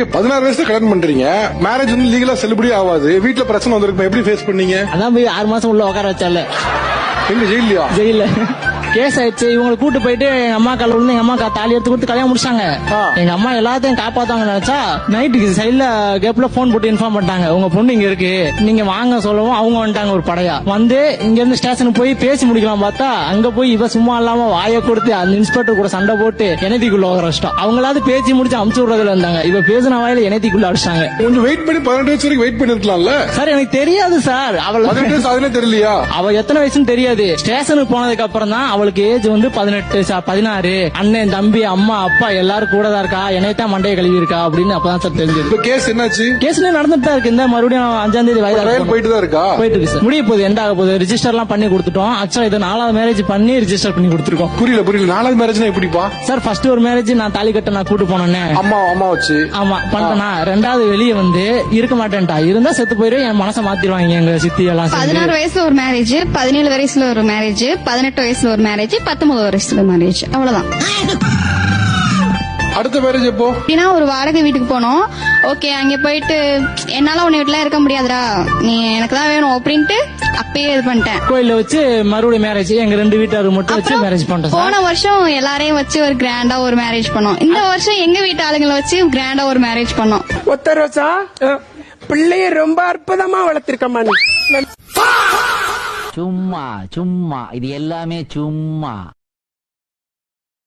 இப்ப 16 வயசுல கல்யாணம் பண்றீங்க, மேரேஜ் வந்து லீகலா செல்லுபடி ஆகாது, வீட்டுல பிரச்சனை வந்திருக்கும், எப்படி ஃபேஸ் பண்ணீங்க? அதான் போய் 6 மாசம் உள்ள உட்கார வச்சால. எங்க ஜெயிலியா? ஜெயில கேஸ் ஆயிடுச்சு. இவங்களை கூட்டு போயிட்டு எங்க அம்மா கால விழுந்து எங்க அம்மா தாலி எடுத்து கொடுத்து கல்யாணம் முடிச்சாங்க. எங்க அம்மா எல்லாத்தையும் காப்பாத்தாங்க நினைச்சா நைட்டுக்கு சைட்ல கேப்ல போன் போட்டு இன்ஃபார்ம் பண்ணிட்டாங்க, உங்க பொண்ணு இங்க இருக்கு, நீங்க வாங்க சொல்லவும் அவங்க வந்துட்டாங்க ஒரு படையா. வந்து இங்க இருந்து ஸ்டேஷனுக்கு போய் பேசி முடிக்கலாம் பார்த்தா அங்க போய் இவ சும்மா இல்லாம வாயை கொடுத்து அந்த இன்ஸ்பெக்டர் கூட சண்டை போட்டு எனத்திக்குள்ள கஷ்டம். அவங்களாவது பேசி முடிச்சு அமுச்சு விடுறதுல இருந்தாங்க, இவ பேசின வாயில எனத்திக்குள்ள அடிச்சாங்க. கொஞ்சம் வெயிட் பண்ணி 18 வயசு வரைக்கும் வெயிட் பண்ணிருக்கலாம்ல சார். எனக்கு தெரியாது சார், அவள் 18 வயசு அதுல தெரியலையா? அவ எத்தனை வயசுன்னு தெரியாது. ஸ்டேஷனுக்கு போனதுக்கு அப்புறம் தான் அவளுக்கு ஏஜ் வந்து 18 16. அண்ணன் தம்பி அம்மா அப்பா எல்லாரும் கூட தான் இருக்கா, என்னைத்தான் மண்டைய கழுவி இருக்கா அப்படின்னு அப்பதான் சார் தெரிஞ்சது. கேஸ் என்னாச்சு? கேஸ் நடந்துட்டு தான் இருக்கு. இந்த மறுபடியும் 5ஆம் தேதி வயது போயிட்டு தான் இருக்கா? போயிட்டு இருக்கு சார். முடிய போகுது, எண்ட் ஆக போகுது. ரிஜிஸ்டர் எல்லாம் பண்ணி கொடுத்துட்டோம். ஆக்சுவலா இது 4வது மேரேஜ் பண்ணி ரிஜிஸ்டர் பண்ணி கொடுத்துருக்கோம். புரியல 4வது மேரேஜ்னா எப்படிப்பா சார்? ஃபர்ஸ்ட் ஒரு மேரேஜ் நான் தாலி கட்ட நான் கூட்டு போனேன்னு அம்மா வச்சு ஆமா பண்ணனா. 2வது வெளியே வந்து இருக்க மாட்டேன்டா, இருந்தா செத்து போயிரும், என் மனசை மாத்திருவாங்க எங்க சித்தி எல்லாம். 16 வயசுல ஒரு மேரேஜ், 17 வயசுல ஒரு மேரேஜ், 18 வயசுல ஒரு மேரேஜ், 19 வயசுல மேரேஜ், அவ்வளவுதான். அடுத்த மேரேஜ் எப்போ? அப்படின்னா ஒரு வாடகை வீட்டுக்கு போனோம். ஓகே, அங்க போயிட்டு என்னால உன்னை வீட்டுல இருக்க முடியாதுடா, நீ எனக்கு தான் வேணும் அப்படின்ட்டு அப்பயே இது பண்ணிட்டேன். கோயில வச்சு மறுபடியும் மேரேஜ் எங்க 2 வீட்டாரு மட்டும் வச்சு மேரேஜ் பண்றோம். போன வருஷம் எல்லாரையும் வச்சு ஒரு கிராண்டா ஒரு மேரேஜ் பண்ணோம். இந்த வருஷம் எங்க வீட்டு ஆளுங்களை வச்சு கிராண்டா ஒரு மேரேஜ் பண்ணோம். ஒத்த ரோசா பிள்ளைய ரொம்ப அற்புதமா வளர்த்திருக்கமா நீ. சும்மா இது எல்லாமே சும்மா.